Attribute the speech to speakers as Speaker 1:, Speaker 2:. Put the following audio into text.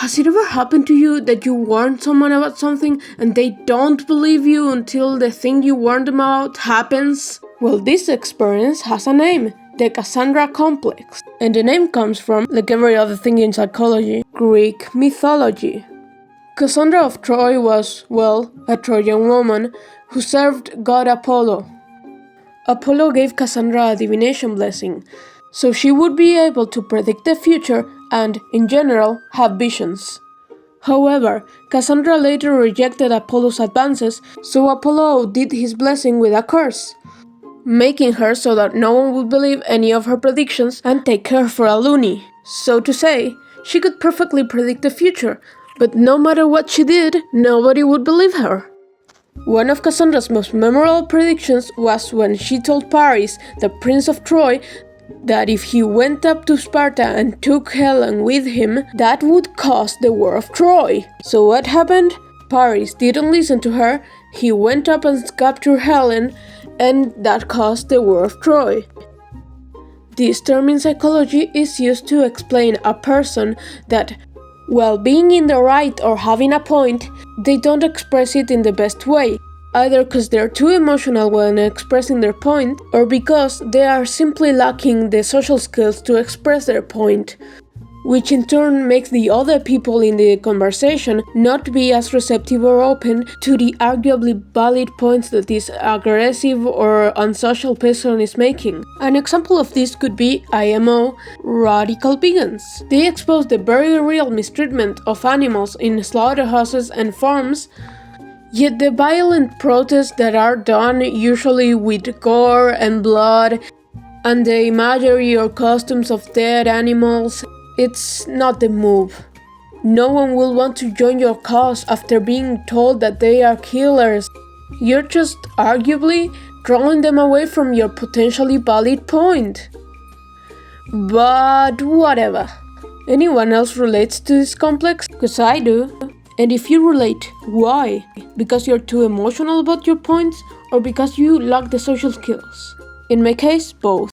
Speaker 1: Has it ever happened to you that you warn someone about something and they don't believe you until the thing you warned them about happens? Well, this experience has a name, the Cassandra Complex. And the name comes from, like every other thing in psychology, Greek mythology. Cassandra of Troy was, well, a Trojan woman who served god Apollo. Apollo gave Cassandra a divination blessing, so she would be able to predict the future and, in general, have visions. However, Cassandra later rejected Apollo's advances, so Apollo did his blessing with a curse, making her so that no one would believe any of her predictions and take her for a loony. So to say, she could perfectly predict the future, but no matter what she did, nobody would believe her. One of Cassandra's most memorable predictions was when she told Paris, the Prince of Troy, that if he went up to Sparta and took Helen with him, that would cause the War of Troy. So what happened? Paris didn't listen to her, he went up and captured Helen, and that caused the War of Troy. This term in psychology is used to explain a person that, while being in the right or having a point, they don't express it in the best way, either because they're too emotional when expressing their point, or because they are simply lacking the social skills to express their point, which in turn makes the other people in the conversation not be as receptive or open to the arguably valid points that this aggressive or unsocial person is making. An example of this could be IMO, radical vegans. They expose the very real mistreatment of animals in slaughterhouses and farms, yet the violent protests that are done usually with gore and blood and the imagery or costumes of dead animals, it's not the move. No one will want to join your cause after being told that they are killers. You're just arguably drawing them away from your potentially valid point. But whatever. Anyone else relates to this complex? Because I do. And if you relate, why? Because you're too emotional about your points, or because you lack the social skills? In my case, both.